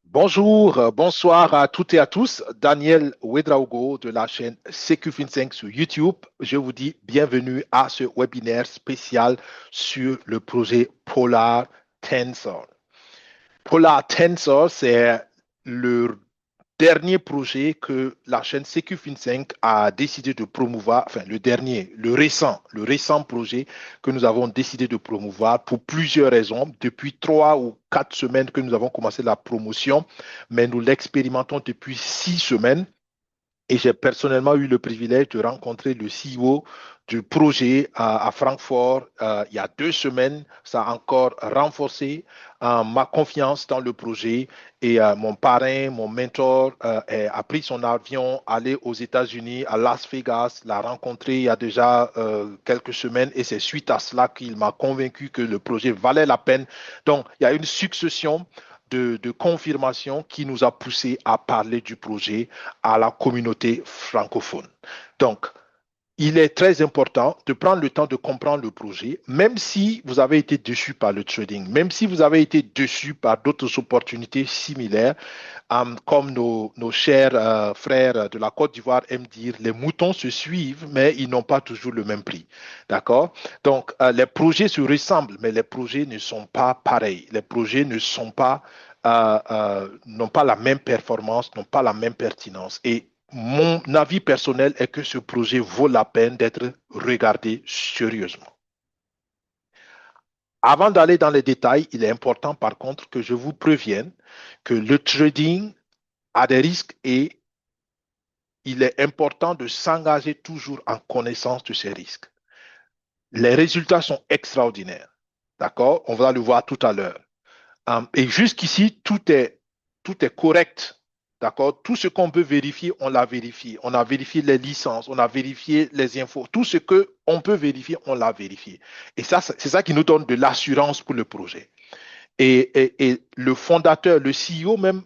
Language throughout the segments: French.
Bonjour, bonsoir à toutes et à tous. Daniel Ouedraogo de la chaîne CQFin5 sur YouTube. Je vous dis bienvenue à ce webinaire spécial sur le projet Polar Tensor. Polar Tensor, c'est le dernier projet que la chaîne CQFin5 a décidé de promouvoir, enfin le dernier, le récent projet que nous avons décidé de promouvoir pour plusieurs raisons. Depuis 3 ou 4 semaines que nous avons commencé la promotion, mais nous l'expérimentons depuis 6 semaines. Et j'ai personnellement eu le privilège de rencontrer le CEO du projet à Francfort il y a 2 semaines. Ça a encore renforcé ma confiance dans le projet. Et mon parrain, mon mentor, a pris son avion, allé aux États-Unis, à Las Vegas, l'a rencontré il y a déjà quelques semaines. Et c'est suite à cela qu'il m'a convaincu que le projet valait la peine. Donc, il y a une succession de confirmations qui nous a poussé à parler du projet à la communauté francophone. Donc, il est très important de prendre le temps de comprendre le projet, même si vous avez été déçu par le trading, même si vous avez été déçu par d'autres opportunités similaires, comme nos chers frères de la Côte d'Ivoire aiment dire, les moutons se suivent, mais ils n'ont pas toujours le même prix. D'accord? Donc, les projets se ressemblent, mais les projets ne sont pas pareils. Les projets n'ont pas la même performance, n'ont pas la même pertinence. Et mon avis personnel est que ce projet vaut la peine d'être regardé sérieusement. Avant d'aller dans les détails, il est important par contre que je vous prévienne que le trading a des risques et il est important de s'engager toujours en connaissance de ces risques. Les résultats sont extraordinaires. D'accord? On va le voir tout à l'heure. Et jusqu'ici, tout est correct. D'accord? Tout ce qu'on peut vérifier, on l'a vérifié. On a vérifié les licences, on a vérifié les infos. Tout ce qu'on peut vérifier, on l'a vérifié. Et ça, c'est ça qui nous donne de l'assurance pour le projet. Et le fondateur, le CEO même,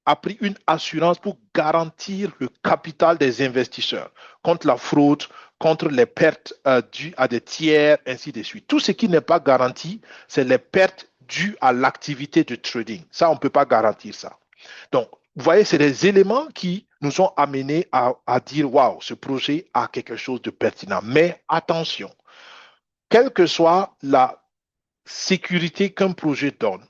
a pris une assurance pour garantir le capital des investisseurs contre la fraude, contre les pertes dues à des tiers, ainsi de suite. Tout ce qui n'est pas garanti, c'est les pertes dues à l'activité de trading. Ça, on ne peut pas garantir ça. Donc, vous voyez, c'est des éléments qui nous ont amenés à dire, waouh, ce projet a quelque chose de pertinent. Mais attention, quelle que soit la sécurité qu'un projet donne,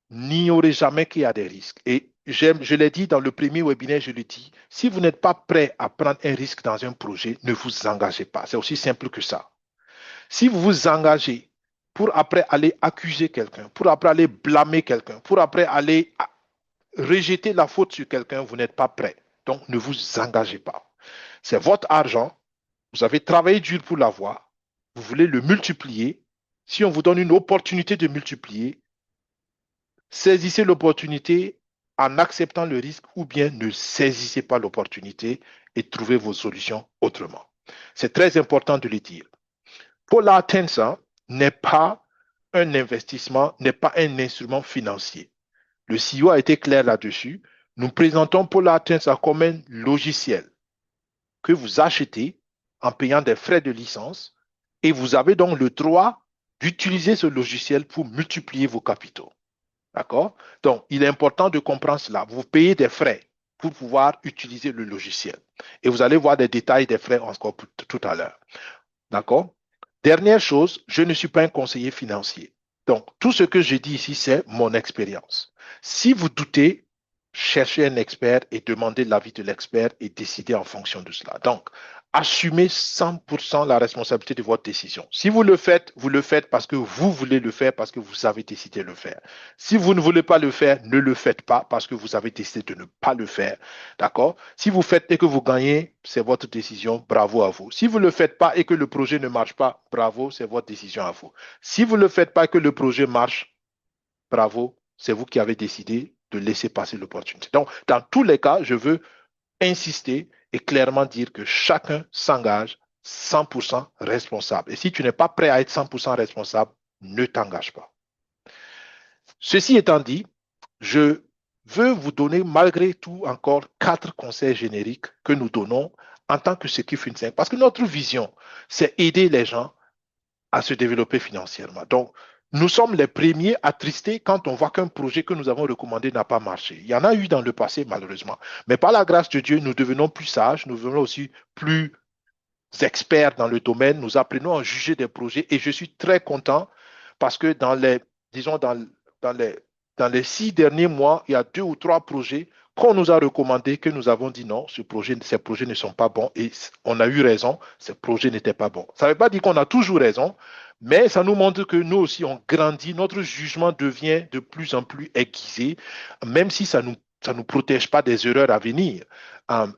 n'ignorez jamais qu'il y a des risques. Et je l'ai dit dans le premier webinaire, je le dis, si vous n'êtes pas prêt à prendre un risque dans un projet, ne vous engagez pas. C'est aussi simple que ça. Si vous vous engagez pour après aller accuser quelqu'un, pour après aller blâmer quelqu'un, pour après aller rejeter la faute sur quelqu'un, vous n'êtes pas prêt. Donc, ne vous engagez pas. C'est votre argent. Vous avez travaillé dur pour l'avoir. Vous voulez le multiplier. Si on vous donne une opportunité de multiplier, saisissez l'opportunité en acceptant le risque ou bien ne saisissez pas l'opportunité et trouvez vos solutions autrement. C'est très important de le dire. Polar Tensor n'est pas un investissement, n'est pas un instrument financier. Le CEO a été clair là-dessus. Nous présentons Polar Tensor comme un logiciel que vous achetez en payant des frais de licence et vous avez donc le droit d'utiliser ce logiciel pour multiplier vos capitaux. D'accord? Donc, il est important de comprendre cela. Vous payez des frais pour pouvoir utiliser le logiciel. Et vous allez voir des détails des frais encore tout à l'heure. D'accord? Dernière chose, je ne suis pas un conseiller financier. Donc, tout ce que je dis ici, c'est mon expérience. Si vous doutez, cherchez un expert et demandez l'avis de l'expert et décidez en fonction de cela. Donc, assumez 100% la responsabilité de votre décision. Si vous le faites parce que vous voulez le faire, parce que vous avez décidé de le faire. Si vous ne voulez pas le faire, ne le faites pas parce que vous avez décidé de ne pas le faire. D'accord? Si vous faites et que vous gagnez, c'est votre décision. Bravo à vous. Si vous ne le faites pas et que le projet ne marche pas, bravo, c'est votre décision à vous. Si vous ne le faites pas et que le projet marche, bravo, c'est vous qui avez décidé de laisser passer l'opportunité. Donc, dans tous les cas, je veux insister et clairement dire que chacun s'engage 100% responsable. Et si tu n'es pas prêt à être 100% responsable, ne t'engage pas. Ceci étant dit, je veux vous donner malgré tout encore 4 conseils génériques que nous donnons en tant que Secure 5. Parce que notre vision, c'est aider les gens à se développer financièrement. Donc, Nous sommes les premiers attristés quand on voit qu'un projet que nous avons recommandé n'a pas marché. Il y en a eu dans le passé, malheureusement. Mais par la grâce de Dieu, nous devenons plus sages, nous devenons aussi plus experts dans le domaine, nous apprenons à juger des projets et je suis très content parce que disons, dans les, dans les 6 derniers mois, il y a 2 ou 3 projets qu'on nous a recommandés, que nous avons dit non, ces projets ne sont pas bons et on a eu raison, ces projets n'étaient pas bons. Ça ne veut pas dire qu'on a toujours raison, mais ça nous montre que nous aussi, on grandit, notre jugement devient de plus en plus aiguisé, même si ça nous protège pas des erreurs à venir.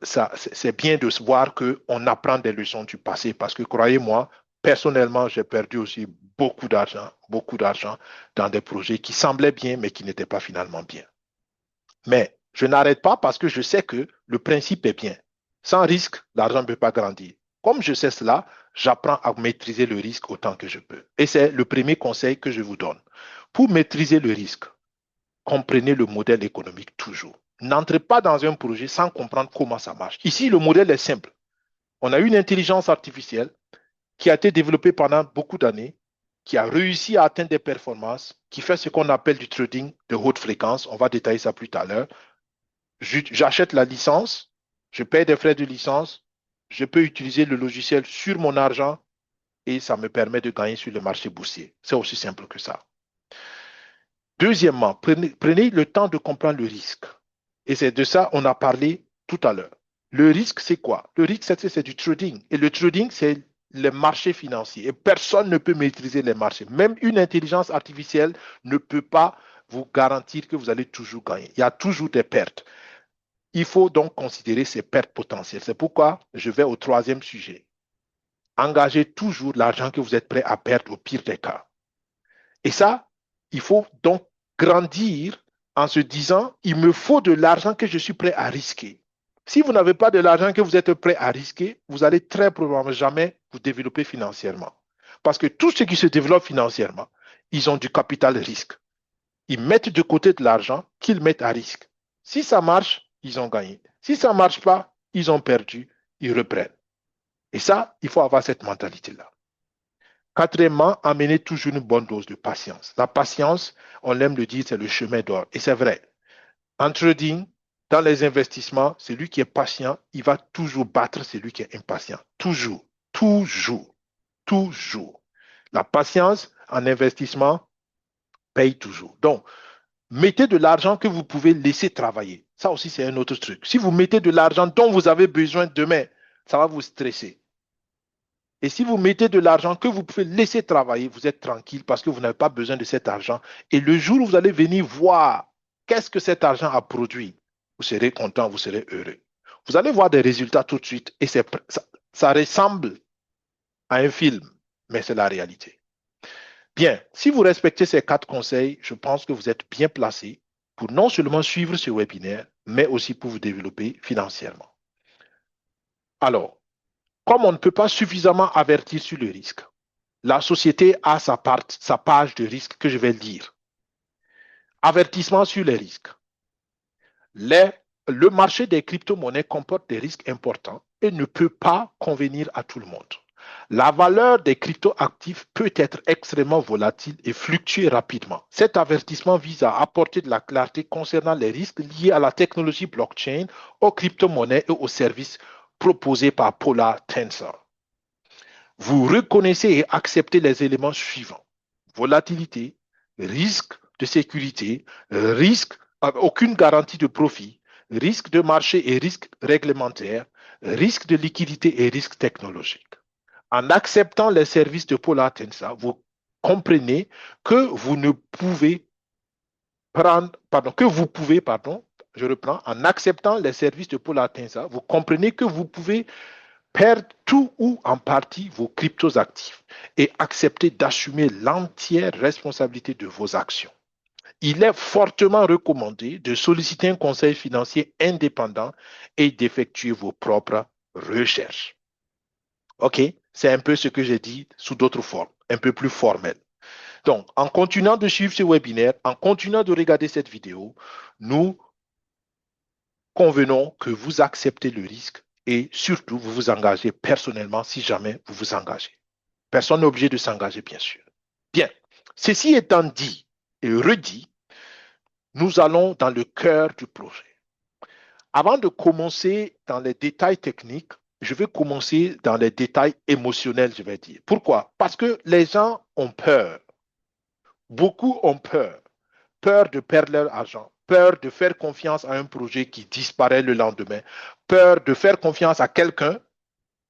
C'est bien de se voir qu'on apprend des leçons du passé parce que croyez-moi, personnellement, j'ai perdu aussi beaucoup d'argent dans des projets qui semblaient bien mais qui n'étaient pas finalement bien. Mais je n'arrête pas parce que je sais que le principe est bien. Sans risque, l'argent ne peut pas grandir. Comme je sais cela, j'apprends à maîtriser le risque autant que je peux. Et c'est le premier conseil que je vous donne. Pour maîtriser le risque, comprenez le modèle économique toujours. N'entrez pas dans un projet sans comprendre comment ça marche. Ici, le modèle est simple. On a une intelligence artificielle qui a été développée pendant beaucoup d'années, qui a réussi à atteindre des performances, qui fait ce qu'on appelle du trading de haute fréquence. On va détailler ça plus tard. J'achète la licence, je paye des frais de licence, je peux utiliser le logiciel sur mon argent et ça me permet de gagner sur le marché boursier. C'est aussi simple que ça. Deuxièmement, prenez le temps de comprendre le risque. Et c'est de ça qu'on a parlé tout à l'heure. Le risque, c'est quoi? Le risque, c'est du trading. Et le trading, c'est les marchés financiers. Et personne ne peut maîtriser les marchés. Même une intelligence artificielle ne peut pas vous garantir que vous allez toujours gagner. Il y a toujours des pertes. Il faut donc considérer ces pertes potentielles. C'est pourquoi je vais au troisième sujet. Engagez toujours l'argent que vous êtes prêt à perdre au pire des cas. Et ça, il faut donc grandir en se disant, il me faut de l'argent que je suis prêt à risquer. Si vous n'avez pas de l'argent que vous êtes prêt à risquer, vous allez très probablement jamais vous développer financièrement. Parce que tous ceux qui se développent financièrement, ils ont du capital risque. Ils mettent de côté de l'argent qu'ils mettent à risque. Si ça marche, ils ont gagné. Si ça ne marche pas, ils ont perdu, ils reprennent. Et ça, il faut avoir cette mentalité-là. Quatrièmement, amener toujours une bonne dose de patience. La patience, on aime le dire, c'est le chemin d'or. Et c'est vrai. En trading, dans les investissements, celui qui est patient, il va toujours battre celui qui est impatient. Toujours, toujours, toujours. La patience en investissement paye toujours. Donc, mettez de l'argent que vous pouvez laisser travailler. Ça aussi, c'est un autre truc. Si vous mettez de l'argent dont vous avez besoin demain, ça va vous stresser. Et si vous mettez de l'argent que vous pouvez laisser travailler, vous êtes tranquille parce que vous n'avez pas besoin de cet argent. Et le jour où vous allez venir voir qu'est-ce que cet argent a produit, vous serez content, vous serez heureux. Vous allez voir des résultats tout de suite et ça ressemble à un film, mais c'est la réalité. Bien, si vous respectez ces 4 conseils, je pense que vous êtes bien placé pour non seulement suivre ce webinaire, mais aussi pour vous développer financièrement. Alors, comme on ne peut pas suffisamment avertir sur le risque, la société a sa page de risque que je vais lire. Avertissement sur les risques. Le marché des crypto-monnaies comporte des risques importants et ne peut pas convenir à tout le monde. La valeur des crypto-actifs peut être extrêmement volatile et fluctuer rapidement. Cet avertissement vise à apporter de la clarté concernant les risques liés à la technologie blockchain, aux crypto-monnaies et aux services proposés par Polar Tensor. Vous reconnaissez et acceptez les éléments suivants. Volatilité, risque de sécurité, risque, aucune garantie de profit, risque de marché et risque réglementaire, risque de liquidité et risque technologique. En acceptant les services de Polar Tensor, vous comprenez que vous ne pouvez je reprends, en acceptant les services de Polar Tensor, vous comprenez que vous pouvez perdre tout ou en partie vos cryptos actifs et accepter d'assumer l'entière responsabilité de vos actions. Il est fortement recommandé de solliciter un conseil financier indépendant et d'effectuer vos propres recherches. OK? C'est un peu ce que j'ai dit sous d'autres formes, un peu plus formelles. Donc, en continuant de suivre ce webinaire, en continuant de regarder cette vidéo, nous convenons que vous acceptez le risque et surtout, vous vous engagez personnellement si jamais vous vous engagez. Personne n'est obligé de s'engager, bien sûr. Bien. Ceci étant dit et redit, nous allons dans le cœur du projet. Avant de commencer dans les détails techniques, je vais commencer dans les détails émotionnels, je vais dire. Pourquoi? Parce que les gens ont peur. Beaucoup ont peur. Peur de perdre leur argent, peur de faire confiance à un projet qui disparaît le lendemain, peur de faire confiance à quelqu'un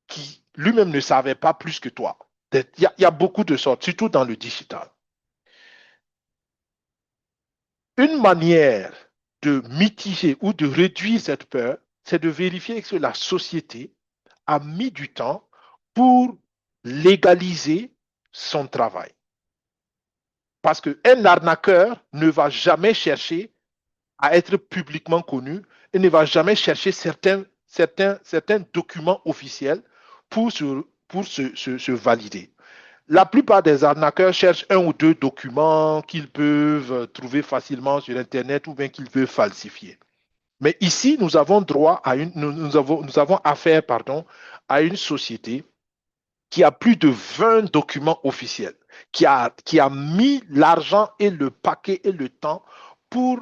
qui lui-même ne savait pas plus que toi. Il y a beaucoup de sortes, surtout dans le digital. Une manière de mitiger ou de réduire cette peur, c'est de vérifier que la société a mis du temps pour légaliser son travail. Parce qu'un arnaqueur ne va jamais chercher à être publiquement connu et ne va jamais chercher certains documents officiels pour se valider. La plupart des arnaqueurs cherchent un ou deux documents qu'ils peuvent trouver facilement sur Internet ou bien qu'ils peuvent falsifier. Mais ici, nous avons droit à nous avons affaire, pardon, à une société qui a plus de 20 documents officiels, qui a mis l'argent et le paquet et le temps pour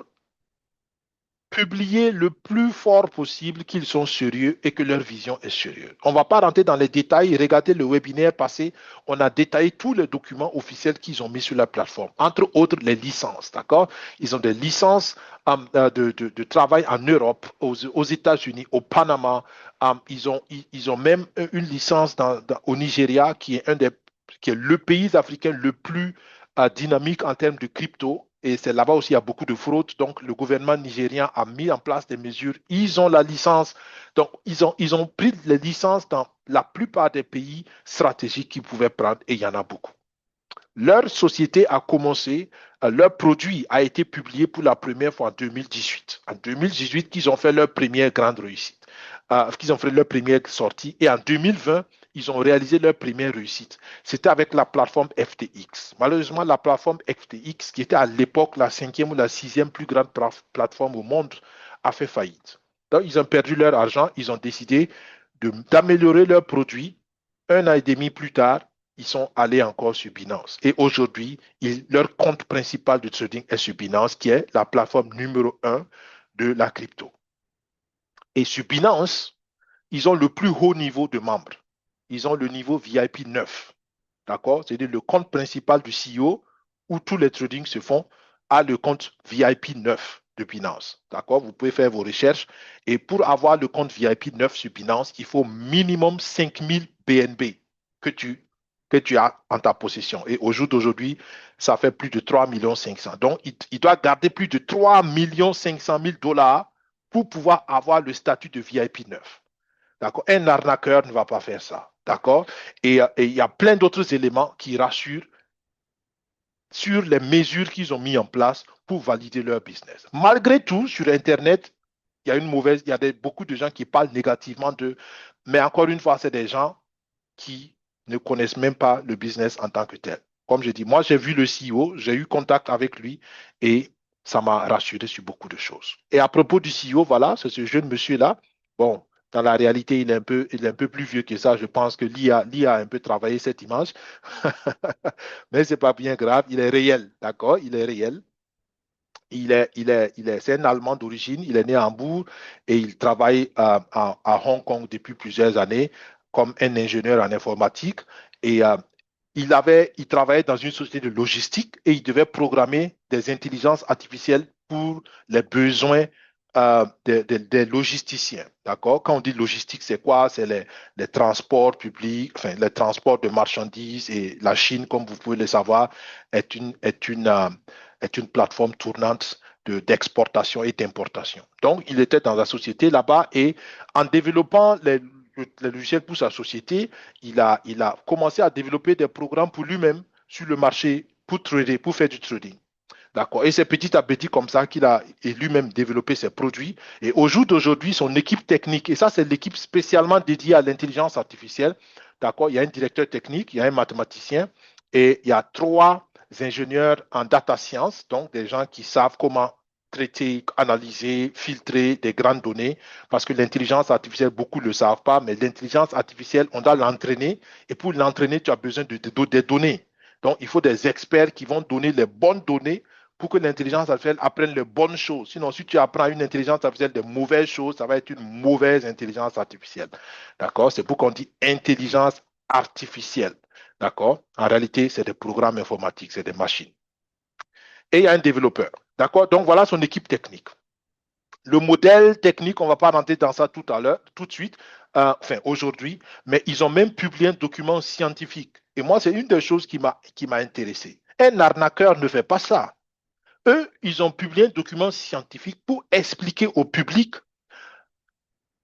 publier le plus fort possible qu'ils sont sérieux et que leur vision est sérieuse. On ne va pas rentrer dans les détails. Regardez le webinaire passé, on a détaillé tous les documents officiels qu'ils ont mis sur la plateforme, entre autres les licences, d'accord? Ils ont des licences de travail en Europe, aux États-Unis, au Panama. Ils ont même une licence au Nigeria, qui est le pays africain le plus dynamique en termes de crypto. Et c'est là-bas aussi, il y a beaucoup de fraude. Donc, le gouvernement nigérien a mis en place des mesures. Ils ont la licence. Donc, ils ont pris les licences dans la plupart des pays stratégiques qu'ils pouvaient prendre, et il y en a beaucoup. Leur société a commencé, leur produit a été publié pour la première fois en 2018. En 2018, qu'ils ont fait leur première grande réussite, qu'ils ont fait leur première sortie. Et en 2020, ils ont réalisé leur première réussite. C'était avec la plateforme FTX. Malheureusement, la plateforme FTX, qui était à l'époque la cinquième ou la sixième plus grande plateforme au monde, a fait faillite. Donc, ils ont perdu leur argent. Ils ont décidé d'améliorer leurs produits. Un an et demi plus tard, ils sont allés encore sur Binance. Et aujourd'hui, leur compte principal de trading est sur Binance, qui est la plateforme numéro un de la crypto. Et sur Binance, ils ont le plus haut niveau de membres. Ils ont le niveau VIP 9. D'accord? C'est-à-dire le compte principal du CEO, où tous les tradings se font, a le compte VIP 9 de Binance. D'accord? Vous pouvez faire vos recherches. Et pour avoir le compte VIP 9 sur Binance, il faut minimum 5000 BNB que tu, que tu as en ta possession. Et au jour d'aujourd'hui, ça fait plus de 3,5 millions. Donc, il doit garder plus de 3,5 millions pour pouvoir avoir le statut de VIP 9. D'accord? Un arnaqueur ne va pas faire ça. D'accord? Et il y a plein d'autres éléments qui rassurent sur les mesures qu'ils ont mis en place pour valider leur business. Malgré tout, sur Internet, il y a beaucoup de gens qui parlent négativement d'eux, mais encore une fois, c'est des gens qui ne connaissent même pas le business en tant que tel. Comme je dis, moi, j'ai vu le CEO, j'ai eu contact avec lui et ça m'a rassuré sur beaucoup de choses. Et à propos du CEO, voilà, c'est ce jeune monsieur-là. Bon, dans la réalité, il est un peu plus vieux que ça. Je pense que l'IA a un peu travaillé cette image. Mais ce n'est pas bien grave. Il est réel, d'accord? Il est réel. C'est un Allemand d'origine. Il est né à Hambourg et il travaille à Hong Kong depuis plusieurs années comme un ingénieur en informatique. Et il travaillait dans une société de logistique et il devait programmer des intelligences artificielles pour les besoins des logisticiens. D'accord? Quand on dit logistique, c'est quoi? C'est les transports publics, enfin, les transports de marchandises. Et la Chine, comme vous pouvez le savoir, est une plateforme tournante d'exportation et d'importation. Donc, il était dans la société là-bas et en développant les logiciels pour sa société, il a commencé à développer des programmes pour lui-même sur le marché pour trader, pour faire du trading. D'accord. Et c'est petit à petit comme ça qu'il a lui-même développé ses produits. Et au jour d'aujourd'hui, son équipe technique, et ça, c'est l'équipe spécialement dédiée à l'intelligence artificielle. D'accord. Il y a un directeur technique, il y a un mathématicien et il y a trois ingénieurs en data science, donc des gens qui savent comment traiter, analyser, filtrer des grandes données, parce que l'intelligence artificielle, beaucoup ne le savent pas, mais l'intelligence artificielle, on doit l'entraîner, et pour l'entraîner, tu as besoin des données. Donc, il faut des experts qui vont donner les bonnes données pour que l'intelligence artificielle apprenne les bonnes choses. Sinon, si tu apprends à une intelligence artificielle des mauvaises choses, ça va être une mauvaise intelligence artificielle. D'accord? C'est pourquoi on dit intelligence artificielle. D'accord? En réalité, c'est des programmes informatiques, c'est des machines. Et il y a un développeur. D'accord? Donc, voilà son équipe technique. Le modèle technique, on ne va pas rentrer dans ça tout à l'heure, tout de suite, enfin aujourd'hui, mais ils ont même publié un document scientifique. Et moi, c'est une des choses qui m'a intéressé. Un arnaqueur ne fait pas ça. Eux, ils ont publié un document scientifique pour expliquer au public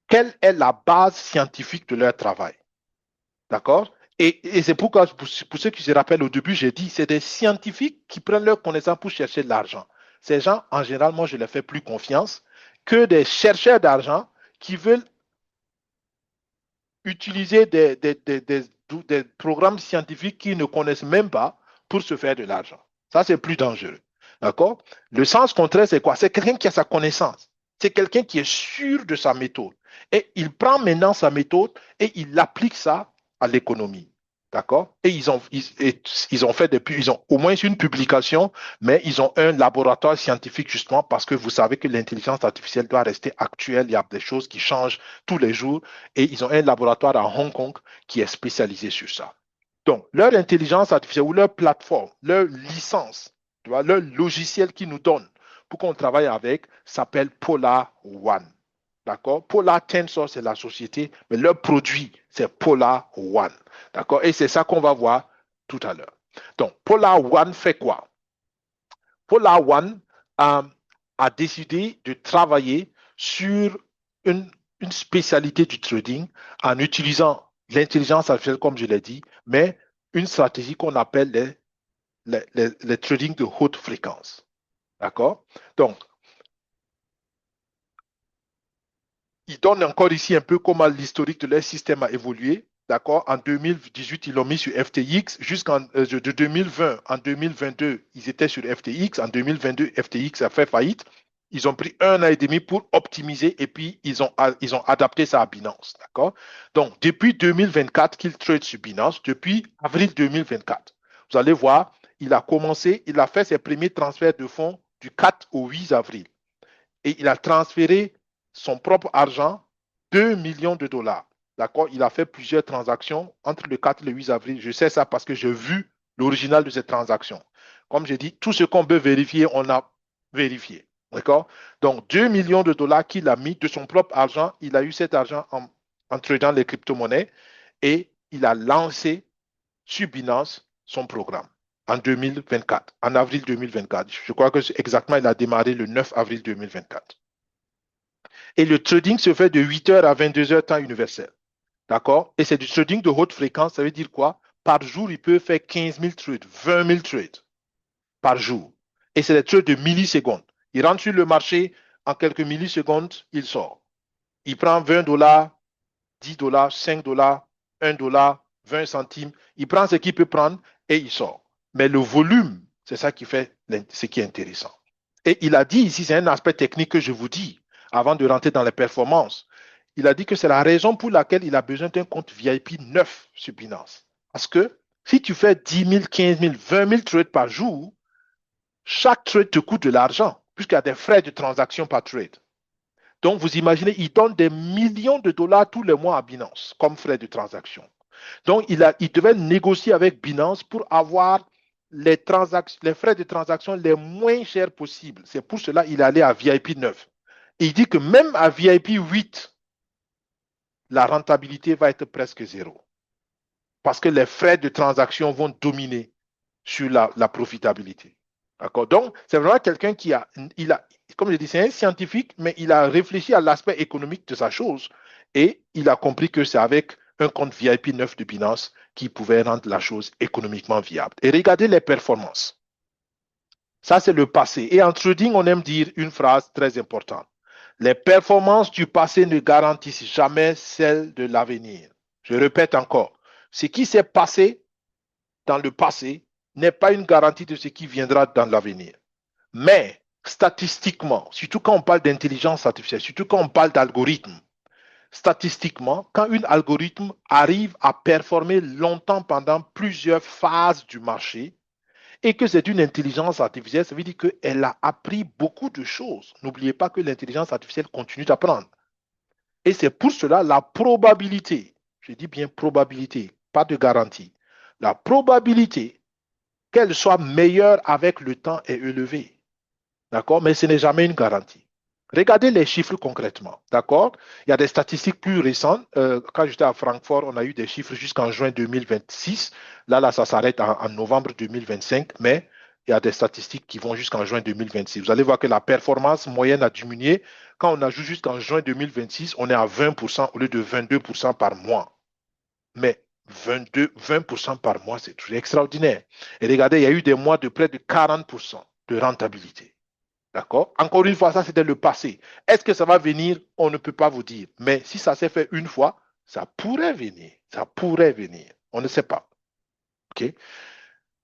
quelle est la base scientifique de leur travail. D'accord? Et c'est pourquoi, pour ceux qui se rappellent au début, j'ai dit, c'est des scientifiques qui prennent leur connaissance pour chercher de l'argent. Ces gens, en général, moi, je les fais plus confiance que des chercheurs d'argent qui veulent utiliser des programmes scientifiques qu'ils ne connaissent même pas pour se faire de l'argent. Ça, c'est plus dangereux. D'accord? Le sens contraire, c'est quoi? C'est quelqu'un qui a sa connaissance. C'est quelqu'un qui est sûr de sa méthode. Et il prend maintenant sa méthode et il applique ça à l'économie. D'accord? Et ils ont fait depuis, ils ont au moins une publication, mais ils ont un laboratoire scientifique justement parce que vous savez que l'intelligence artificielle doit rester actuelle. Il y a des choses qui changent tous les jours et ils ont un laboratoire à Hong Kong qui est spécialisé sur ça. Donc, leur intelligence artificielle ou leur plateforme, leur licence, tu vois, leur logiciel qu'ils nous donnent pour qu'on travaille avec s'appelle Polar One. D'accord? Polar Tensor, c'est la société, mais leur produit, c'est Polar One. D'accord? Et c'est ça qu'on va voir tout à l'heure. Donc, Polar One fait quoi? Polar One a décidé de travailler sur une spécialité du trading en utilisant l'intelligence artificielle, comme je l'ai dit, mais une stratégie qu'on appelle les trading de haute fréquence. D'accord? Donc, ils donnent encore ici un peu comment l'historique de leur système a évolué. D'accord? En 2018, ils l'ont mis sur FTX. De 2020 en 2022, ils étaient sur FTX. En 2022, FTX a fait faillite. Ils ont pris 1 an et demi pour optimiser et puis ils ont adapté ça à Binance. D'accord? Donc, depuis 2024 qu'ils trade sur Binance, depuis avril 2024, vous allez voir, il a fait ses premiers transferts de fonds du 4 au 8 avril. Et il a transféré son propre argent, 2 millions de dollars. D'accord? Il a fait plusieurs transactions entre le 4 et le 8 avril. Je sais ça parce que j'ai vu l'original de ces transactions. Comme j'ai dit, tout ce qu'on peut vérifier, on a vérifié. D'accord? Donc, 2 millions de dollars qu'il a mis de son propre argent. Il a eu cet argent en tradant les crypto-monnaies et il a lancé sur Binance son programme en 2024, en avril 2024. Je crois que exactement, il a démarré le 9 avril 2024. Et le trading se fait de 8h à 22h temps universel. D'accord? Et c'est du trading de haute fréquence. Ça veut dire quoi? Par jour, il peut faire 15 000 trades, 20 000 trades par jour. Et c'est des trades de millisecondes. Il rentre sur le marché, en quelques millisecondes, il sort. Il prend 20 dollars, 10 dollars, 5 dollars, 1 dollar, 20 centimes. Il prend ce qu'il peut prendre et il sort. Mais le volume, c'est ça qui fait ce qui est intéressant. Et il a dit ici, c'est un aspect technique que je vous dis avant de rentrer dans les performances. Il a dit que c'est la raison pour laquelle il a besoin d'un compte VIP neuf sur Binance. Parce que si tu fais 10 000, 15 000, 20 000 trades par jour, chaque trade te coûte de l'argent, puisqu'il y a des frais de transaction par trade. Donc, vous imaginez, il donne des millions de dollars tous les mois à Binance comme frais de transaction. Donc, il devait négocier avec Binance pour avoir les frais de transaction les moins chers possibles. C'est pour cela qu'il est allé à VIP 9. Et il dit que même à VIP 8, la rentabilité va être presque zéro. Parce que les frais de transaction vont dominer sur la profitabilité. D'accord? Donc, c'est vraiment quelqu'un qui comme je dis, c'est un scientifique, mais il a réfléchi à l'aspect économique de sa chose et il a compris que c'est avec un compte VIP 9 de Binance qui pouvait rendre la chose économiquement viable. Et regardez les performances. Ça, c'est le passé. Et en trading, on aime dire une phrase très importante. Les performances du passé ne garantissent jamais celles de l'avenir. Je répète encore, ce qui s'est passé dans le passé n'est pas une garantie de ce qui viendra dans l'avenir. Mais statistiquement, surtout quand on parle d'intelligence artificielle, surtout quand on parle d'algorithmes, statistiquement, quand un algorithme arrive à performer longtemps pendant plusieurs phases du marché et que c'est une intelligence artificielle, ça veut dire qu'elle a appris beaucoup de choses. N'oubliez pas que l'intelligence artificielle continue d'apprendre. Et c'est pour cela la probabilité, je dis bien probabilité, pas de garantie, la probabilité qu'elle soit meilleure avec le temps est élevée. D'accord? Mais ce n'est jamais une garantie. Regardez les chiffres concrètement. D'accord? Il y a des statistiques plus récentes. Quand j'étais à Francfort, on a eu des chiffres jusqu'en juin 2026. Là, ça s'arrête en novembre 2025, mais il y a des statistiques qui vont jusqu'en juin 2026. Vous allez voir que la performance moyenne a diminué. Quand on ajoute jusqu'en juin 2026, on est à 20% au lieu de 22% par mois. Mais 20% par mois, c'est toujours extraordinaire. Et regardez, il y a eu des mois de près de 40% de rentabilité. D'accord? Encore une fois, ça c'était le passé. Est-ce que ça va venir? On ne peut pas vous dire. Mais si ça s'est fait une fois, ça pourrait venir. Ça pourrait venir. On ne sait pas. OK?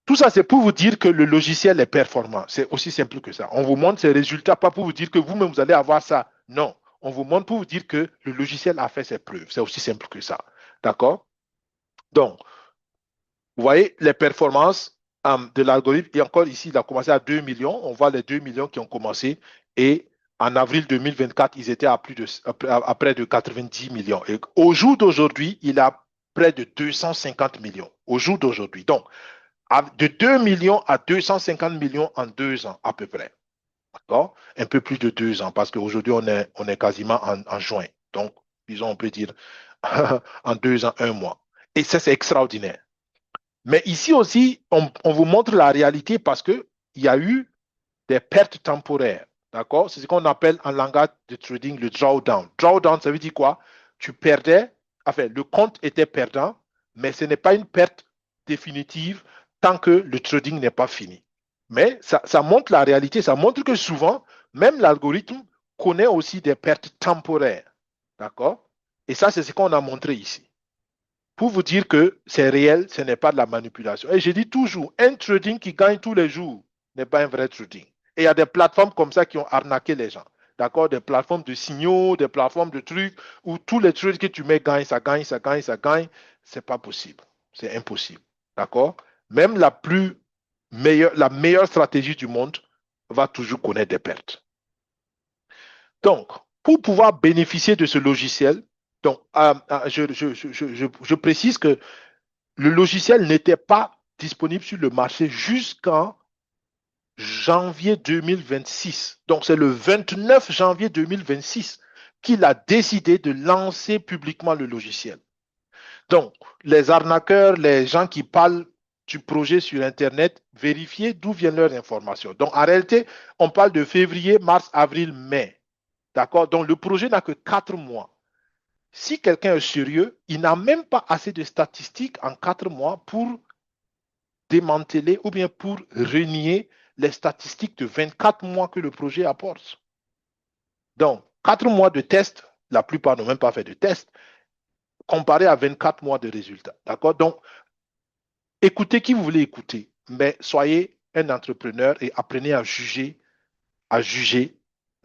Tout ça, c'est pour vous dire que le logiciel est performant. C'est aussi simple que ça. On vous montre ces résultats, pas pour vous dire que vous-même, vous allez avoir ça. Non. On vous montre pour vous dire que le logiciel a fait ses preuves. C'est aussi simple que ça. D'accord? Donc, vous voyez les performances de l'algorithme. Et encore ici, il a commencé à 2 millions. On voit les 2 millions qui ont commencé. Et en avril 2024, ils étaient à près de 90 millions. Et au jour d'aujourd'hui, il a près de 250 millions. Au jour d'aujourd'hui. Donc, de 2 millions à 250 millions en 2 ans à peu près. D'accord? Un peu plus de 2 ans parce qu'aujourd'hui, on est quasiment en juin. Donc, disons, on peut dire en 2 ans, un mois. Et ça, c'est extraordinaire. Mais ici aussi, on vous montre la réalité parce qu'il y a eu des pertes temporaires. D'accord? C'est ce qu'on appelle en langage de trading le drawdown. Drawdown, ça veut dire quoi? Tu perdais, enfin, le compte était perdant, mais ce n'est pas une perte définitive tant que le trading n'est pas fini. Mais ça montre la réalité, ça montre que souvent, même l'algorithme connaît aussi des pertes temporaires. D'accord? Et ça, c'est ce qu'on a montré ici pour vous dire que c'est réel, ce n'est pas de la manipulation. Et je dis toujours, un trading qui gagne tous les jours n'est pas un vrai trading. Et il y a des plateformes comme ça qui ont arnaqué les gens. D'accord? Des plateformes de signaux, des plateformes de trucs où tous les trades que tu mets gagnent, ça gagne, ça gagne, ça gagne. C'est pas possible. C'est impossible. D'accord? Même la meilleure stratégie du monde va toujours connaître des pertes. Donc, pour pouvoir bénéficier de ce logiciel, donc, je précise que le logiciel n'était pas disponible sur le marché jusqu'en janvier 2026. Donc, c'est le 29 janvier 2026 qu'il a décidé de lancer publiquement le logiciel. Donc, les arnaqueurs, les gens qui parlent du projet sur Internet, vérifiez d'où viennent leurs informations. Donc, en réalité, on parle de février, mars, avril, mai. D'accord? Donc, le projet n'a que 4 mois. Si quelqu'un est sérieux, il n'a même pas assez de statistiques en 4 mois pour démanteler ou bien pour renier les statistiques de 24 mois que le projet apporte. Donc, 4 mois de tests, la plupart n'ont même pas fait de tests, comparé à 24 mois de résultats. D'accord? Donc, écoutez qui vous voulez écouter, mais soyez un entrepreneur et apprenez à juger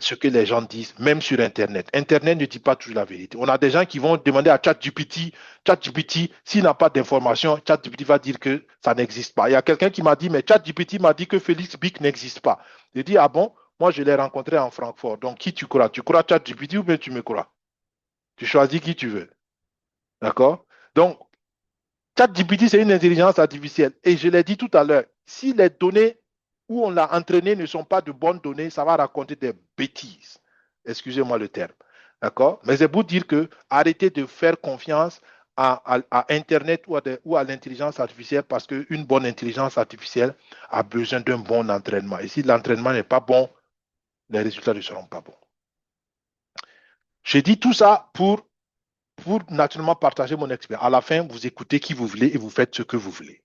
ce que les gens disent, même sur Internet. Internet ne dit pas toujours la vérité. On a des gens qui vont demander à ChatGPT, s'il n'a pas d'informations, ChatGPT va dire que ça n'existe pas. Il y a quelqu'un qui m'a dit, mais ChatGPT m'a dit que Félix Bic n'existe pas. Je dis, ah bon, moi je l'ai rencontré en Francfort. Donc qui tu crois? Tu crois ChatGPT ou bien tu me crois? Tu choisis qui tu veux. D'accord? Donc, ChatGPT, c'est une intelligence artificielle. Et je l'ai dit tout à l'heure, si les données où on l'a entraîné ne sont pas de bonnes données, ça va raconter des bêtises. Excusez-moi le terme. D'accord? Mais c'est pour dire que arrêtez de faire confiance à Internet ou à l'intelligence artificielle parce qu'une bonne intelligence artificielle a besoin d'un bon entraînement. Et si l'entraînement n'est pas bon, les résultats ne seront pas bons. J'ai dit tout ça pour naturellement partager mon expérience. À la fin, vous écoutez qui vous voulez et vous faites ce que vous voulez.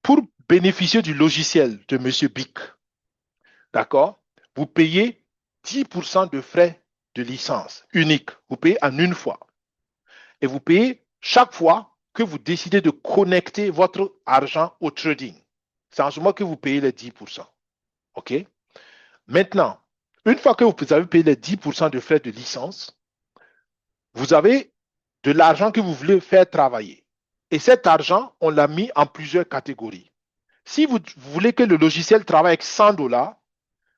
Pour bénéficier du logiciel de M. Bic, d'accord, vous payez 10% de frais de licence unique. Vous payez en une fois. Et vous payez chaque fois que vous décidez de connecter votre argent au trading. C'est en ce moment que vous payez les 10%. OK? Maintenant, une fois que vous avez payé les 10% de frais de licence, vous avez de l'argent que vous voulez faire travailler. Et cet argent, on l'a mis en plusieurs catégories. Si vous voulez que le logiciel travaille avec 100 dollars,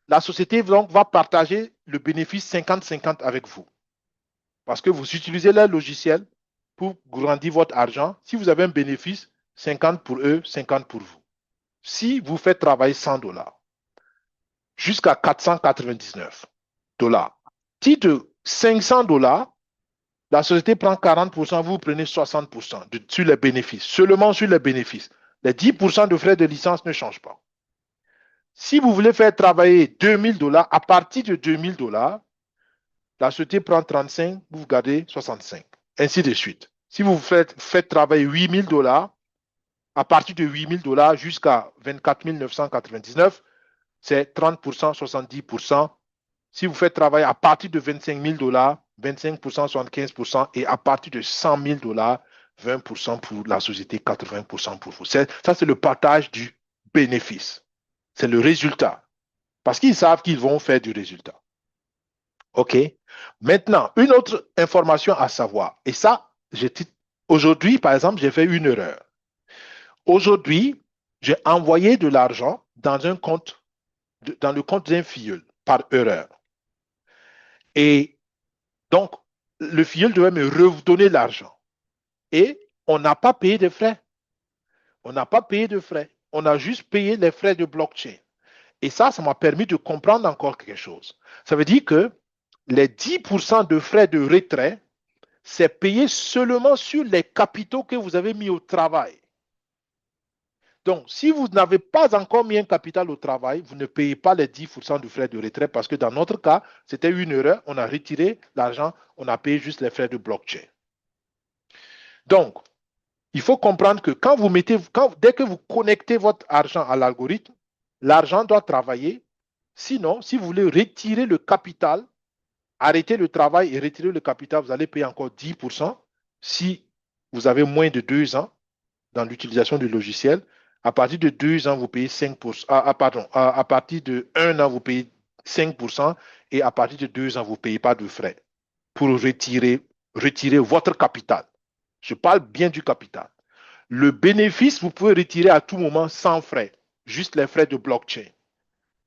la société donc va partager le bénéfice 50-50 avec vous. Parce que vous utilisez leur logiciel pour grandir votre argent. Si vous avez un bénéfice, 50 pour eux, 50 pour vous. Si vous faites travailler 100 dollars jusqu'à 499 dollars, si de 500 dollars, la société prend 40%, vous prenez 60% sur les bénéfices, seulement sur les bénéfices. Les 10% de frais de licence ne changent pas. Si vous voulez faire travailler 2000 dollars, à partir de 2000 dollars, la société prend 35, vous gardez 65, ainsi de suite. Si vous faites travailler 8000 dollars, à partir de 8000 dollars jusqu'à 24 999, c'est 30%, 70%. Si vous faites travailler à partir de 25 000 dollars, 25%, 75%, et à partir de 100 000 dollars, 20% pour la société, 80% pour vous. Ça, c'est le partage du bénéfice. C'est le résultat. Parce qu'ils savent qu'ils vont faire du résultat. OK? Maintenant, une autre information à savoir. Et ça, aujourd'hui, par exemple, j'ai fait une erreur. Aujourd'hui, j'ai envoyé de l'argent dans un compte, dans le compte d'un filleul, par erreur. Et donc, le filleul devait me redonner l'argent. Et on n'a pas payé de frais. On n'a pas payé de frais. On a juste payé les frais de blockchain. Et ça m'a permis de comprendre encore quelque chose. Ça veut dire que les 10% de frais de retrait, c'est payé seulement sur les capitaux que vous avez mis au travail. Donc, si vous n'avez pas encore mis un capital au travail, vous ne payez pas les 10% de frais de retrait parce que dans notre cas, c'était une erreur. On a retiré l'argent, on a payé juste les frais de blockchain. Donc, il faut comprendre que dès que vous connectez votre argent à l'algorithme, l'argent doit travailler. Sinon, si vous voulez retirer le capital, arrêter le travail et retirer le capital, vous allez payer encore 10%. Si vous avez moins de 2 ans dans l'utilisation du logiciel, à partir de 2 ans, vous payez 5%. À partir de 1 an, vous payez 5%. Et à partir de 2 ans, vous ne payez pas de frais pour retirer votre capital. Je parle bien du capital. Le bénéfice, vous pouvez retirer à tout moment sans frais, juste les frais de blockchain.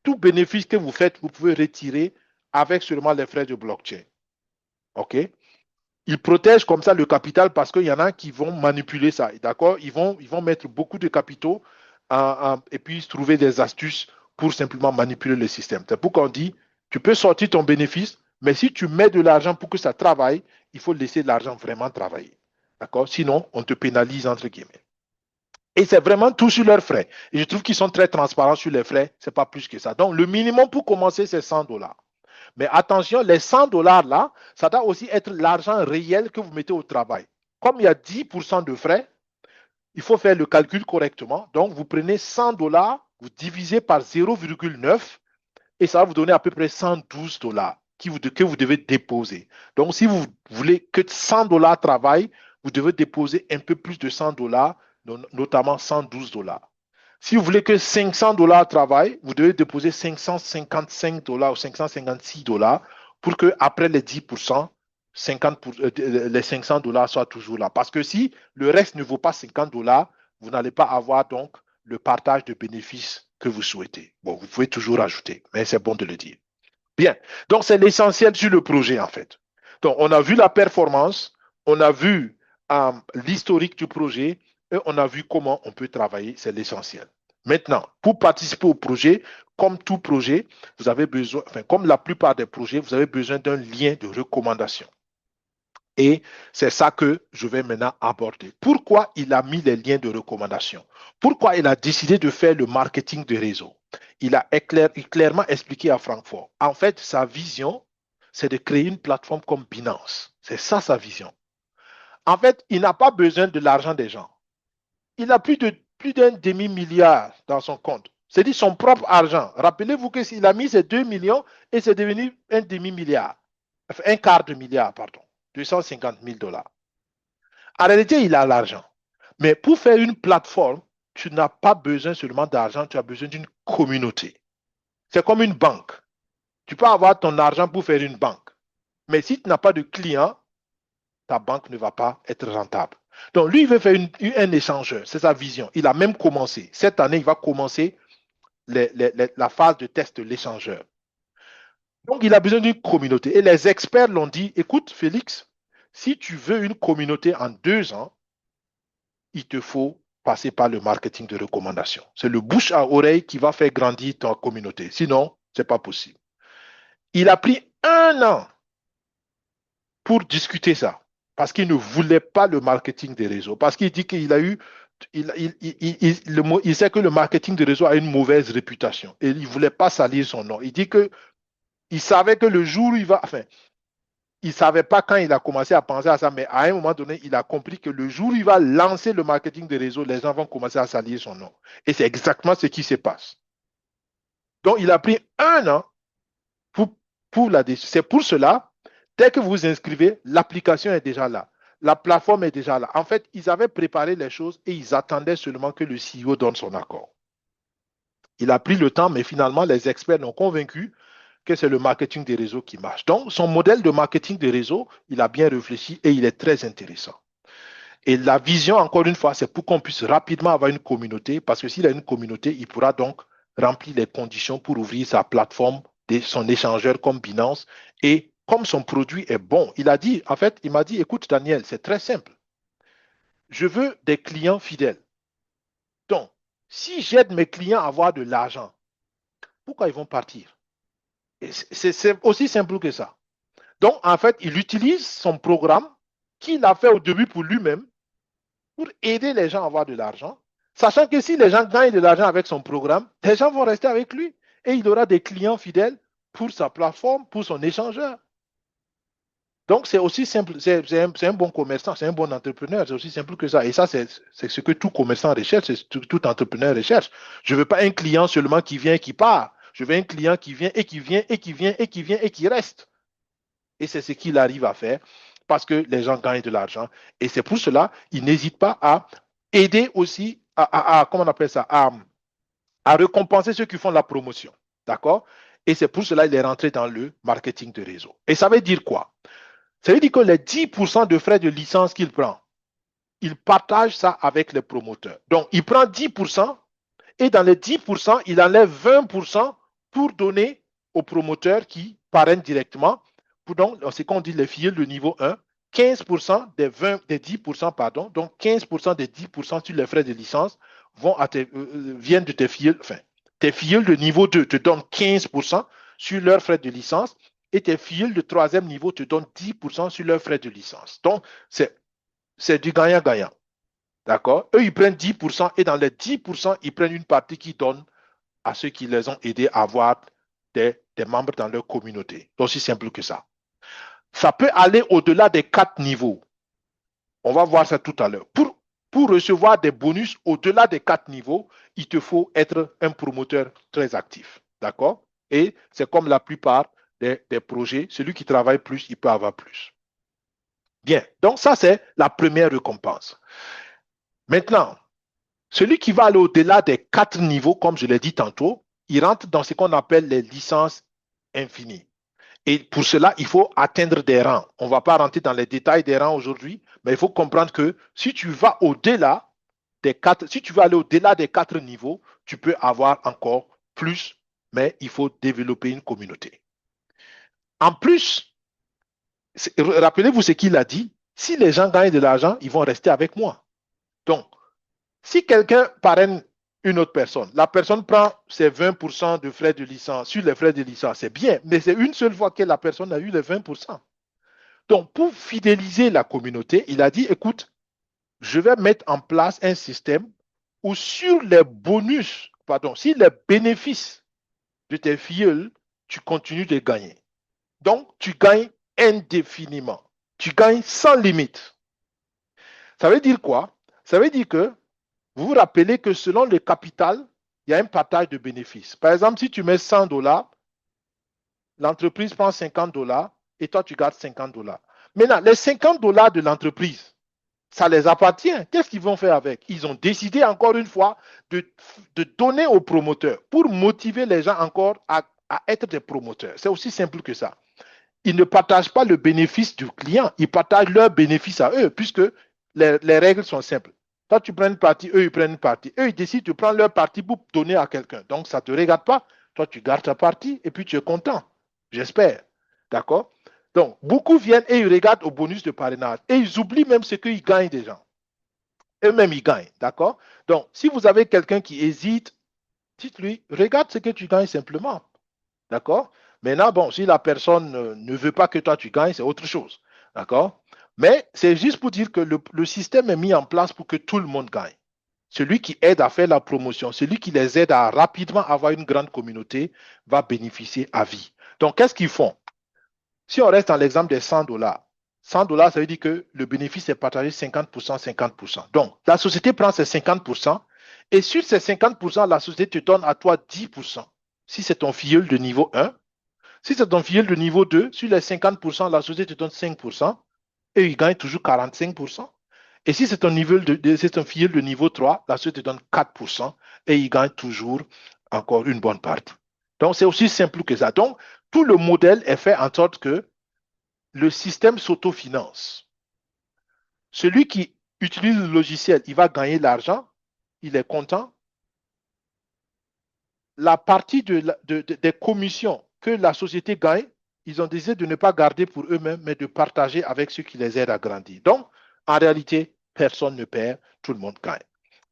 Tout bénéfice que vous faites, vous pouvez retirer avec seulement les frais de blockchain. OK? Ils protègent comme ça le capital parce qu'il y en a qui vont manipuler ça. D'accord? Ils vont mettre beaucoup de capitaux et puis trouver des astuces pour simplement manipuler le système. C'est pourquoi on dit, tu peux sortir ton bénéfice, mais si tu mets de l'argent pour que ça travaille, il faut laisser l'argent vraiment travailler. D'accord? Sinon, on te pénalise entre guillemets. Et c'est vraiment tout sur leurs frais. Et je trouve qu'ils sont très transparents sur les frais. Ce n'est pas plus que ça. Donc, le minimum pour commencer, c'est 100 dollars. Mais attention, les 100 dollars là, ça doit aussi être l'argent réel que vous mettez au travail. Comme il y a 10% de frais, il faut faire le calcul correctement. Donc, vous prenez 100 dollars, vous divisez par 0,9 et ça va vous donner à peu près 112 dollars que vous devez déposer. Donc, si vous voulez que 100 dollars travaillent, vous devez déposer un peu plus de 100 dollars, notamment 112 dollars. Si vous voulez que 500 dollars travaillent, vous devez déposer 555 dollars ou 556 dollars pour que après les 10%, les 500 dollars soient toujours là. Parce que si le reste ne vaut pas 50 dollars, vous n'allez pas avoir donc le partage de bénéfices que vous souhaitez. Bon, vous pouvez toujours ajouter, mais c'est bon de le dire. Bien, donc c'est l'essentiel sur le projet en fait. Donc on a vu la performance, on a vu l'historique du projet et on a vu comment on peut travailler, c'est l'essentiel. Maintenant, pour participer au projet, comme tout projet, vous avez besoin, enfin comme la plupart des projets, vous avez besoin d'un lien de recommandation. Et c'est ça que je vais maintenant aborder. Pourquoi il a mis les liens de recommandation? Pourquoi il a décidé de faire le marketing de réseau? Il a clairement expliqué à Francfort. En fait, sa vision, c'est de créer une plateforme comme Binance. C'est ça sa vision. En fait, il n'a pas besoin de l'argent des gens. Il a plus d'un demi-milliard dans son compte. C'est-à-dire son propre argent. Rappelez-vous que s'il a mis ses 2 millions et c'est devenu un demi-milliard. Enfin, un quart de milliard, pardon. 250 000 dollars. En réalité, il a l'argent. Mais pour faire une plateforme, tu n'as pas besoin seulement d'argent, tu as besoin d'une communauté. C'est comme une banque. Tu peux avoir ton argent pour faire une banque. Mais si tu n'as pas de clients, ta banque ne va pas être rentable. Donc, lui, il veut faire un échangeur. C'est sa vision. Il a même commencé. Cette année, il va commencer la phase de test de l'échangeur. Donc, il a besoin d'une communauté. Et les experts l'ont dit, écoute, Félix, si tu veux une communauté en 2 ans, il te faut passer par le marketing de recommandation. C'est le bouche à oreille qui va faire grandir ta communauté. Sinon, ce n'est pas possible. Il a pris 1 an pour discuter ça, parce qu'il ne voulait pas le marketing des réseaux, parce qu'il dit qu'il a eu, il sait que le marketing des réseaux a une mauvaise réputation et il ne voulait pas salir son nom. Il dit que il savait que le jour où il va, enfin, il ne savait pas quand il a commencé à penser à ça, mais à un moment donné, il a compris que le jour où il va lancer le marketing des réseaux, les gens vont commencer à salir son nom. Et c'est exactement ce qui se passe. Donc, il a pris 1 an pour la décision. C'est pour cela, dès que vous vous inscrivez, l'application est déjà là. La plateforme est déjà là. En fait, ils avaient préparé les choses et ils attendaient seulement que le CEO donne son accord. Il a pris le temps, mais finalement, les experts l'ont convaincu que c'est le marketing des réseaux qui marche. Donc, son modèle de marketing des réseaux, il a bien réfléchi et il est très intéressant. Et la vision, encore une fois, c'est pour qu'on puisse rapidement avoir une communauté, parce que s'il a une communauté, il pourra donc remplir les conditions pour ouvrir sa plateforme, son échangeur comme Binance. Et comme son produit est bon, il a dit, en fait, il m'a dit, écoute, Daniel, c'est très simple. Je veux des clients fidèles. Donc, si j'aide mes clients à avoir de l'argent, pourquoi ils vont partir? C'est aussi simple que ça. Donc, en fait, il utilise son programme qu'il a fait au début pour lui-même pour aider les gens à avoir de l'argent, sachant que si les gens gagnent de l'argent avec son programme, les gens vont rester avec lui et il aura des clients fidèles pour sa plateforme, pour son échangeur. Donc, c'est aussi simple, c'est un bon commerçant, c'est un bon entrepreneur, c'est aussi simple que ça. Et ça, c'est ce que tout commerçant recherche, c'est tout entrepreneur recherche. Je ne veux pas un client seulement qui vient et qui part. Je veux un client qui vient et qui vient et qui vient et qui vient et qui reste. Et c'est ce qu'il arrive à faire parce que les gens gagnent de l'argent. Et c'est pour cela qu'il n'hésite pas à aider aussi, comment on appelle ça, à récompenser ceux qui font la promotion. D'accord? Et c'est pour cela qu'il est rentré dans le marketing de réseau. Et ça veut dire quoi? Ça veut dire que les 10% de frais de licence qu'il prend, il partage ça avec les promoteurs. Donc, il prend 10% et dans les 10%, il enlève 20% pour donner aux promoteurs qui parrainent directement. Donc, c'est qu'on dit les filles de niveau 1, 15% des 10%, pardon, donc 15% des 10% sur les frais de licence viennent de tes filles, enfin, tes filles de niveau 2 te donnent 15% sur leurs frais de licence et tes filles de troisième niveau te donnent 10% sur leurs frais de licence. Donc, c'est du gagnant-gagnant. D'accord? Eux, ils prennent 10% et dans les 10%, ils prennent une partie qu'ils donnent à ceux qui les ont aidés à avoir des membres dans leur communauté. C'est aussi simple que ça. Ça peut aller au-delà des 4 niveaux. On va voir ça tout à l'heure. Pour recevoir des bonus au-delà des 4 niveaux, il te faut être un promoteur très actif. D'accord? Et c'est comme la plupart des projets, celui qui travaille plus, il peut avoir plus. Bien, donc ça, c'est la première récompense. Maintenant, celui qui va aller au-delà des 4 niveaux, comme je l'ai dit tantôt, il rentre dans ce qu'on appelle les licences infinies. Et pour cela, il faut atteindre des rangs. On ne va pas rentrer dans les détails des rangs aujourd'hui, mais il faut comprendre que si tu vas au-delà des 4, si tu veux aller au-delà des 4 niveaux, tu peux avoir encore plus, mais il faut développer une communauté. En plus, rappelez-vous ce qu'il a dit, si les gens gagnent de l'argent, ils vont rester avec moi. Donc, si quelqu'un parraine une autre personne, la personne prend ses 20% de frais de licence sur les frais de licence, c'est bien, mais c'est une seule fois que la personne a eu les 20%. Donc, pour fidéliser la communauté, il a dit, écoute, je vais mettre en place un système où sur les bonus, pardon, sur les bénéfices de tes filleuls, tu continues de gagner. Donc, tu gagnes indéfiniment. Tu gagnes sans limite. Ça veut dire quoi? Ça veut dire que vous vous rappelez que selon le capital, il y a un partage de bénéfices. Par exemple, si tu mets 100 $, l'entreprise prend 50 $ et toi, tu gardes 50 $. Maintenant, les 50 $ de l'entreprise, ça les appartient. Qu'est-ce qu'ils vont faire avec? Ils ont décidé encore une fois de donner aux promoteurs pour motiver les gens encore à être des promoteurs. C'est aussi simple que ça. ils ne partagent pas le bénéfice du client, ils partagent leur bénéfice à eux, puisque les règles sont simples. Toi, tu prends une partie, eux, ils prennent une partie. Eux, ils décident de prendre leur partie pour donner à quelqu'un. Donc, ça ne te regarde pas. Toi, tu gardes ta partie et puis tu es content. J'espère. D'accord? Donc, beaucoup viennent et ils regardent au bonus de parrainage. Et ils oublient même ce qu'ils gagnent déjà. Eux-mêmes, ils gagnent. D'accord? Donc, si vous avez quelqu'un qui hésite, dites-lui, regarde ce que tu gagnes simplement. D'accord? Maintenant, bon, si la personne ne veut pas que toi tu gagnes, c'est autre chose. D'accord? Mais c'est juste pour dire que le système est mis en place pour que tout le monde gagne. Celui qui aide à faire la promotion, celui qui les aide à rapidement avoir une grande communauté, va bénéficier à vie. Donc, qu'est-ce qu'ils font? Si on reste dans l'exemple des 100 dollars, 100 dollars, ça veut dire que le bénéfice est partagé 50%, 50%. Donc, la société prend ses 50% et sur ces 50%, la société te donne à toi 10%. Si c'est ton filleul de niveau 1, si c'est ton filleul de niveau 2, sur les 50%, la société te donne 5% et il gagne toujours 45%. Et si c'est c'est un filleul de niveau 3, la société te donne 4% et il gagne toujours encore une bonne partie. Donc, c'est aussi simple que ça. Donc, tout le modèle est fait en sorte que le système s'autofinance. Celui qui utilise le logiciel, il va gagner l'argent, il est content. La partie des commissions que la société gagne, ils ont décidé de ne pas garder pour eux-mêmes, mais de partager avec ceux qui les aident à grandir. Donc, en réalité, personne ne perd, tout le monde gagne.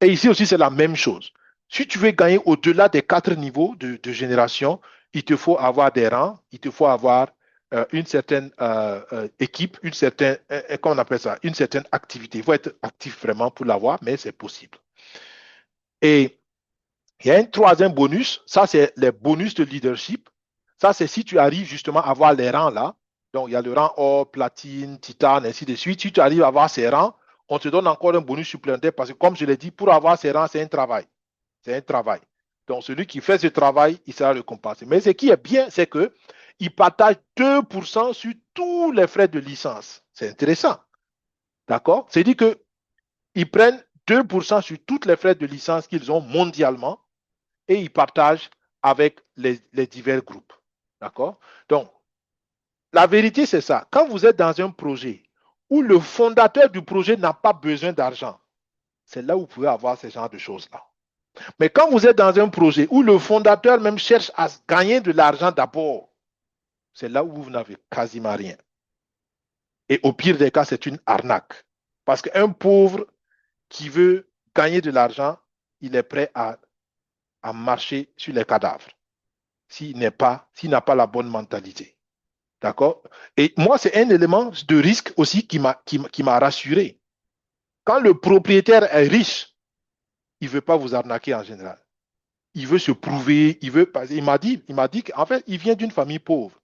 Et ici aussi, c'est la même chose. Si tu veux gagner au-delà des 4 niveaux de génération, il te faut avoir des rangs, il te faut avoir une certaine équipe, une certaine, comment on appelle ça, une certaine activité. Il faut être actif vraiment pour l'avoir, mais c'est possible. Et il y a un troisième bonus, ça c'est les bonus de leadership. Ça c'est si tu arrives justement à avoir les rangs là. Donc il y a le rang or, platine, titane, ainsi de suite. Si tu arrives à avoir ces rangs, on te donne encore un bonus supplémentaire parce que comme je l'ai dit, pour avoir ces rangs, c'est un travail. C'est un travail. Donc celui qui fait ce travail, il sera récompensé. Mais ce qui est bien, c'est qu'il partage 2% sur tous les frais de licence. C'est intéressant. D'accord? C'est-à-dire qu'ils prennent 2% sur tous les frais de licence qu'ils ont mondialement et ils partagent avec les divers groupes. D'accord? Donc, la vérité, c'est ça. Quand vous êtes dans un projet où le fondateur du projet n'a pas besoin d'argent, c'est là où vous pouvez avoir ce genre de choses-là. Mais quand vous êtes dans un projet où le fondateur même cherche à gagner de l'argent d'abord, c'est là où vous n'avez quasiment rien. Et au pire des cas, c'est une arnaque. Parce qu'un pauvre qui veut gagner de l'argent, il est prêt à marcher sur les cadavres s'il n'a pas la bonne mentalité. D'accord? Et moi, c'est un élément de risque aussi qui m'a rassuré. Quand le propriétaire est riche, il ne veut pas vous arnaquer en général. Il veut se prouver, il m'a dit qu'en fait, il vient d'une famille pauvre.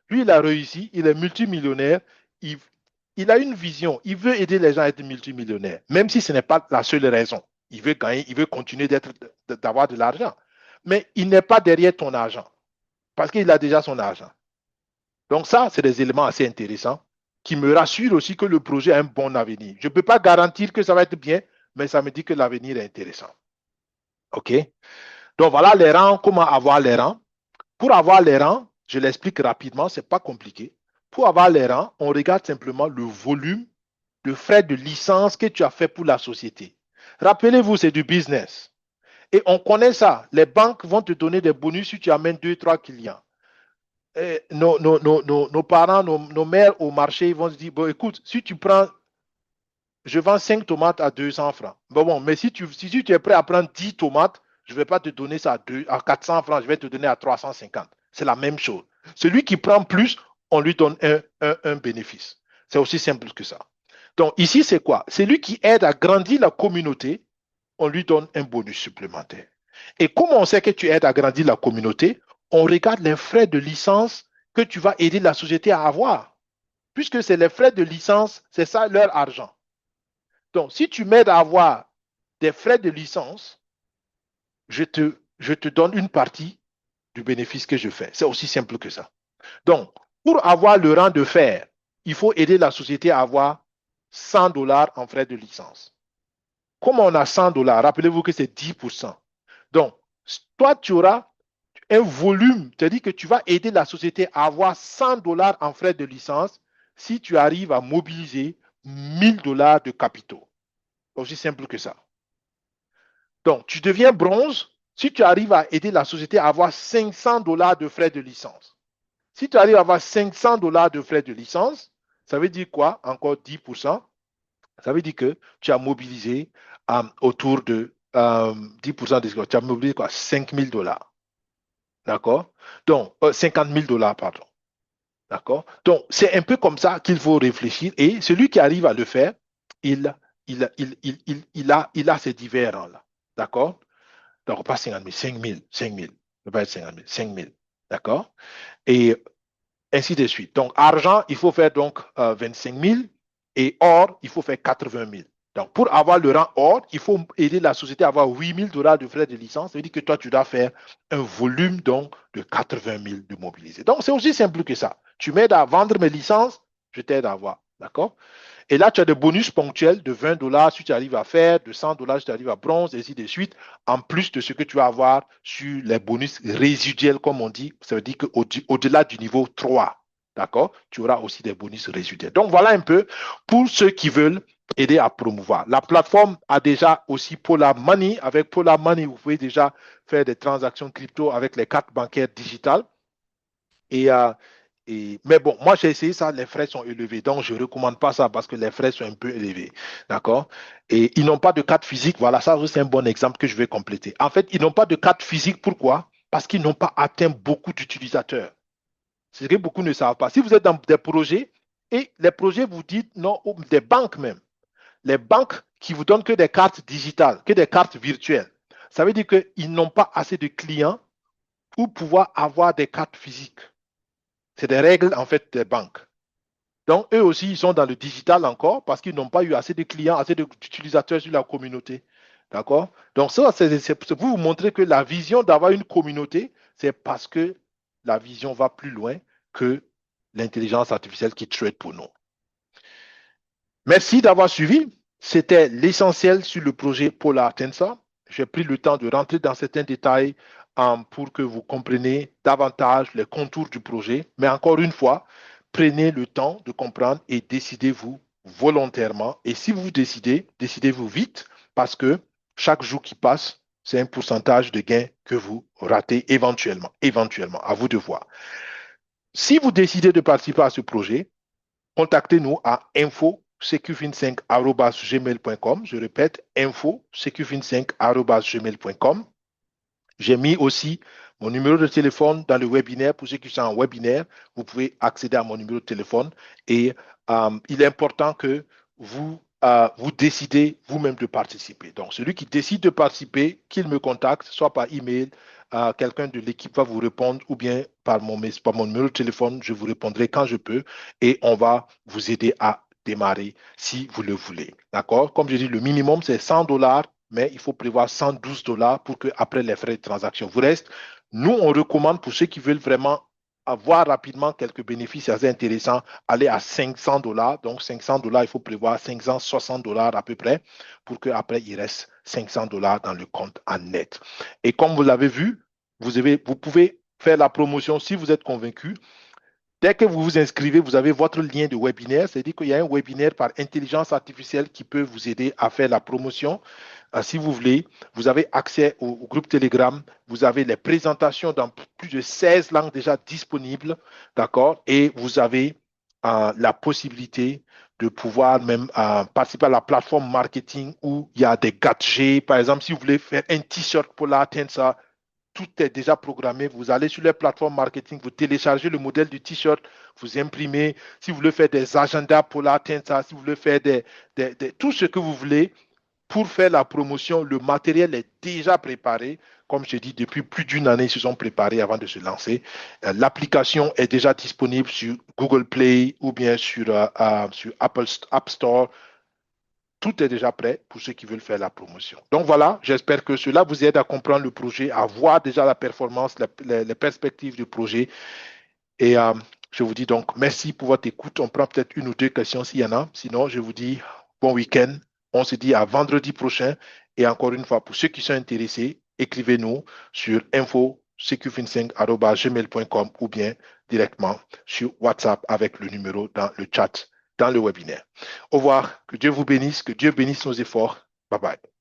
Lui, il a réussi, il est multimillionnaire, il a une vision, il veut aider les gens à être multimillionnaires, même si ce n'est pas la seule raison. Il veut gagner, il veut continuer d'avoir de l'argent. Mais il n'est pas derrière ton argent, parce qu'il a déjà son argent. Donc ça, c'est des éléments assez intéressants qui me rassurent aussi que le projet a un bon avenir. Je ne peux pas garantir que ça va être bien, mais ça me dit que l'avenir est intéressant. OK? Donc voilà les rangs, comment avoir les rangs. Pour avoir les rangs, je l'explique rapidement, ce n'est pas compliqué. Pour avoir les rangs, on regarde simplement le volume de frais de licence que tu as fait pour la société. Rappelez-vous, c'est du business. Et on connaît ça. Les banques vont te donner des bonus si tu amènes 2, 3 clients. Nos parents, nos mères au marché, ils vont se dire, bon, écoute, si tu prends, je vends 5 tomates à 200 francs. Bon, mais si tu es prêt à prendre 10 tomates, je ne vais pas te donner ça à 400 francs, je vais te donner à 350. C'est la même chose. Celui qui prend plus, on lui donne un bénéfice. C'est aussi simple que ça. Donc ici, c'est quoi? C'est lui qui aide à grandir la communauté, on lui donne un bonus supplémentaire. Et comment on sait que tu aides à grandir la communauté? On regarde les frais de licence que tu vas aider la société à avoir. Puisque c'est les frais de licence, c'est ça leur argent. Donc, si tu m'aides à avoir des frais de licence, je te donne une partie du bénéfice que je fais. C'est aussi simple que ça. Donc, pour avoir le rang de fer, il faut aider la société à avoir 100 dollars en frais de licence. Comme on a 100 dollars, rappelez-vous que c'est 10%. Donc, toi, tu auras un volume, c'est-à-dire que tu vas aider la société à avoir 100 dollars en frais de licence si tu arrives à mobiliser 1000 dollars de capitaux. Aussi simple que ça. Donc, tu deviens bronze si tu arrives à aider la société à avoir 500 dollars de frais de licence. Si tu arrives à avoir 500 dollars de frais de licence, ça veut dire quoi? Encore 10%. Ça veut dire que tu as mobilisé autour de 10% de ce que tu as mobilisé quoi? 5 000 dollars. D'accord? Donc, 50 000 dollars, pardon. D'accord? Donc, c'est un peu comme ça qu'il faut réfléchir. Et celui qui arrive à le faire, il, il a ces divers rangs-là. D'accord? Donc, pas 50 000, 5 000, 5 000. Ne pas être 50 000, 5 000. D'accord? Et ainsi de suite. Donc, argent, il faut faire donc 25 000 et or, il faut faire 80 000. Donc, pour avoir le rang or, il faut aider la société à avoir 8 000 dollars de frais de licence. Ça veut dire que toi, tu dois faire un volume donc de 80 000 de mobiliser. Donc, c'est aussi simple que ça. Tu m'aides à vendre mes licences, je t'aide à avoir. D'accord? Et là, tu as des bonus ponctuels de 20 dollars si tu arrives à faire, de 100 dollars si tu arrives à bronze, et ainsi de suite, en plus de ce que tu vas avoir sur les bonus résiduels, comme on dit. Ça veut dire qu'au-delà du niveau 3, d'accord, tu auras aussi des bonus résiduels. Donc, voilà un peu pour ceux qui veulent aider à promouvoir. La plateforme a déjà aussi Polar Money. Avec Polar Money, vous pouvez déjà faire des transactions crypto avec les cartes bancaires digitales. Et mais bon, moi j'ai essayé ça, les frais sont élevés, donc je ne recommande pas ça parce que les frais sont un peu élevés. D'accord? Et ils n'ont pas de carte physique. Voilà, ça c'est un bon exemple que je vais compléter. En fait, ils n'ont pas de carte physique. Pourquoi? Parce qu'ils n'ont pas atteint beaucoup d'utilisateurs. C'est ce que beaucoup ne savent pas. Si vous êtes dans des projets et les projets vous dites non, ou des banques même, les banques qui vous donnent que des cartes digitales, que des cartes virtuelles, ça veut dire qu'ils n'ont pas assez de clients pour pouvoir avoir des cartes physiques. C'est des règles, en fait, des banques. Donc, eux aussi, ils sont dans le digital encore parce qu'ils n'ont pas eu assez de clients, assez d'utilisateurs sur la communauté. D'accord? Donc, ça, c'est pour vous montrer que la vision d'avoir une communauté, c'est parce que la vision va plus loin que l'intelligence artificielle qui trade pour nous. Merci d'avoir suivi. C'était l'essentiel sur le projet Polar Tensor. J'ai pris le temps de rentrer dans certains détails pour que vous compreniez davantage les contours du projet. Mais encore une fois, prenez le temps de comprendre et décidez-vous volontairement. Et si vous décidez, décidez-vous vite parce que chaque jour qui passe, c'est un pourcentage de gain que vous ratez éventuellement. Éventuellement, à vous de voir. Si vous décidez de participer à ce projet, contactez-nous à info-secufin5@gmail.com. Je répète, info-secufin5@gmail.com. J'ai mis aussi mon numéro de téléphone dans le webinaire. Pour ceux qui sont en webinaire, vous pouvez accéder à mon numéro de téléphone. Et il est important que vous décidez vous-même de participer. Donc, celui qui décide de participer, qu'il me contacte, soit par email, quelqu'un de l'équipe va vous répondre, ou bien par mon numéro de téléphone, je vous répondrai quand je peux, et on va vous aider à démarrer si vous le voulez. D'accord? Comme je dis, le minimum, c'est 100 dollars, mais il faut prévoir 112 dollars pour que, après les frais de transaction, vous reste. Nous, on recommande pour ceux qui veulent vraiment avoir rapidement quelques bénéfices assez intéressants, aller à 500 dollars. Donc, 500 dollars, il faut prévoir 560 dollars à peu près pour qu'après, il reste 500 dollars dans le compte en net. Et comme vous l'avez vu, vous pouvez faire la promotion si vous êtes convaincu. Dès que vous vous inscrivez, vous avez votre lien de webinaire, c'est-à-dire qu'il y a un webinaire par intelligence artificielle qui peut vous aider à faire la promotion. Si vous voulez, vous avez accès au groupe Telegram, vous avez les présentations dans plus de 16 langues déjà disponibles, d'accord? Et vous avez la possibilité de pouvoir même participer à la plateforme marketing où il y a des gadgets. Par exemple, si vous voulez faire un t-shirt pour l'atteindre ça, tout est déjà programmé. Vous allez sur les plateformes marketing, vous téléchargez le modèle du t-shirt, vous imprimez. Si vous voulez faire des agendas pour l'atteindre ça, si vous voulez faire tout ce que vous voulez pour faire la promotion, le matériel est déjà préparé. Comme je dis, depuis plus d'une année, ils se sont préparés avant de se lancer. L'application est déjà disponible sur Google Play ou bien sur Apple App Store. Tout est déjà prêt pour ceux qui veulent faire la promotion. Donc voilà, j'espère que cela vous aide à comprendre le projet, à voir déjà la performance, les perspectives du projet. Et je vous dis donc merci pour votre écoute. On prend peut-être une ou deux questions s'il y en a. Sinon, je vous dis bon week-end. On se dit à vendredi prochain. Et encore une fois, pour ceux qui sont intéressés, écrivez-nous sur info secufinsing@gmail.com ou bien directement sur WhatsApp avec le numéro dans le chat, dans le webinaire. Au revoir, que Dieu vous bénisse, que Dieu bénisse nos efforts. Bye bye.